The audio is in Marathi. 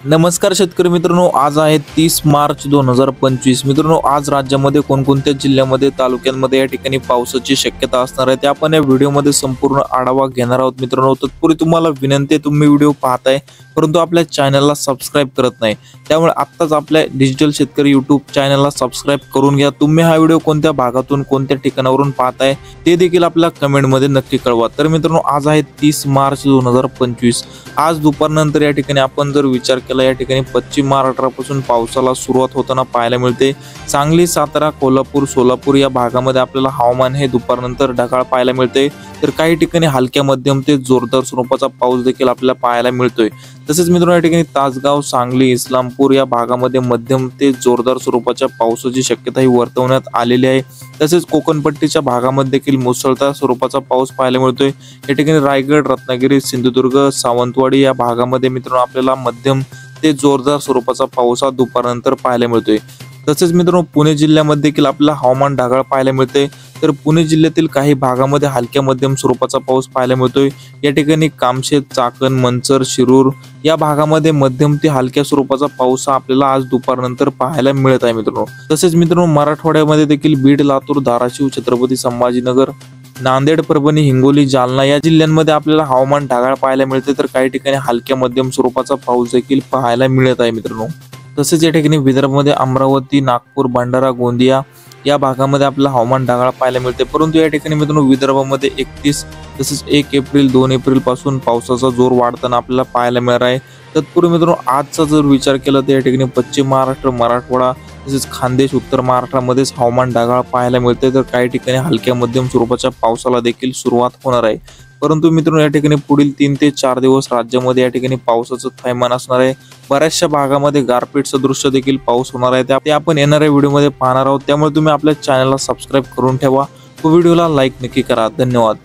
नमस्कार शेतकरी मित्रांनो, आज आहे 30 मार्च 2025। मित्रांनो, आज राज्यामध्ये कोणकोणत्या जिल्ह्यामध्ये तालुक्यांमध्ये या ठिकाणी पावसाची शक्यता असणार आहे ते आपण या व्हिडिओमध्ये संपूर्ण आढावा घेणार आहोत। मित्रांनो, तत्पूर्वी तुम्हाला विनंती आहे, तुम्ही व्हिडिओ पाहताय परंतु आपल्या चॅनलला सबस्क्राइब करत नाही, त्यामुळे आत्ताच आपल्या डिजिटल शेतकरी यूट्यूब चॅनलला सबस्क्राइब करून घ्या। तुम्ही हा व्हिडिओ कोणत्या भागातून कोणत्या ठिकाणावरून पाहताय ते देखील आपल्या कमेंटमध्ये नक्की कळवा। तर मित्रांनो, आज आहे 30 मार्च 2025। आज दुपारनंतर या ठिकाणी आपण जर विचार केला, या ठिकाणी पश्चिम महाराष्ट्रापासून पावसाला सुरुवात होताना पाहायला मिळते। सांगली, सातारा, कोल्हापूर, सोलापूर या भागामध्ये आपल्याला हवामान हे दुपारनंतर ढगाळ पाहायला मिळते, तर काही ठिकाणी हलक्या मध्यम ते जोरदार स्वरूपाचा पाऊस देखील आपल्याला पाहायला मिळतोय। तसेच मित्रांनो, या ठिकाणी तासगाव, सांगली, इस्लामपूर या भागामध्ये मध्यम ते जोरदार स्वरूपाच्या पावसाची शक्यता ही वर्तवण्यात आलेली आहे। तसेच कोकणपट्टीच्या भागामध्ये देखील मुसळधार स्वरूपाचा पाऊस पाहायला मिळतोय। या ठिकाणी रायगड, रत्नागिरी, सिंधुदुर्ग, सावंतवाडी या भागामध्ये मित्रांनो आपल्याला मध्यम ते जोरदार स्वरूपाचा पाऊस हा दुपारनंतर पाहायला मिळतोय। तसेच मित्रांनो, पुणे जिल्ह्यामध्ये देखील आपल्याला हवामान ढगाळ पाहायला मिळते, तर पुणे जिल्ह्यातील काही भागामध्ये हलक्या मध्यम स्वरूपाचा पाऊस पाहायला मिळतोय। या ठिकाणी कामशेत, चाकण, मंचर, शिरूर या भागामध्ये मध्यम ते हलक्या स्वरूपाचा पाऊस हा आपल्याला आज दुपारनंतर पाहायला मिळत आहे मित्रांनो। तसेच मित्रांनो, मराठवाड्यामध्ये देखील बीड, लातूर, धाराशिव, छत्रपती संभाजीनगर, नांदेड, परभणी, हिंगोली, जालना या जिल्ह्यांमध्ये आपल्याला हवामान ढगाळ पाहायला मिळते, तर काही ठिकाणी हलक्या मध्यम स्वरूपाचा पाऊस देखील पाहायला मिळत आहे मित्रांनो। तसेच या ठिकाणी विदर्भामध्ये अमरावती, नागपूर, भंडारा, गोंदिया या भागामध्ये आपल्याला हवामान ढगाळ पाहायला मिळते, परंतु या ठिकाणी मित्रांनो विदर्भामध्ये 31 तसेच 1 एप्रिल 2 एप्रिल पासून पावसाचा जोर वाढताना आपल्याला पाहायला मिळणार आहे। तत्पूर्वी मित्रांनो, आजचा जर विचार केला तर या ठिकाणी पश्चिम महाराष्ट्र, मराठवाडा तसेच खानदेश, उत्तर महाराष्ट्रामध्येच हवामान ढगाळ पाहायला मिळते, तर काही ठिकाणी हलक्या मध्यम स्वरूपाच्या पावसाला देखील सुरुवात होणार आहे। परंतु मित्रांनो, या ठिकाणी पुढील 3 ते 4 दिवस राज्यामध्ये या ठिकाणी पावसाचं थैमान असणार आहे। बऱ्याचशा भागामध्ये गारपीट सदृश्य देखील पाऊस होणार आहे, ते आपण येणाऱ्या व्हिडिओमध्ये पाहणार आहोत। त्यामुळे तुम्ही आपल्या चॅनलला सबस्क्राइब करून ठेवा व व्हिडिओला लाईक नक्की करा। धन्यवाद।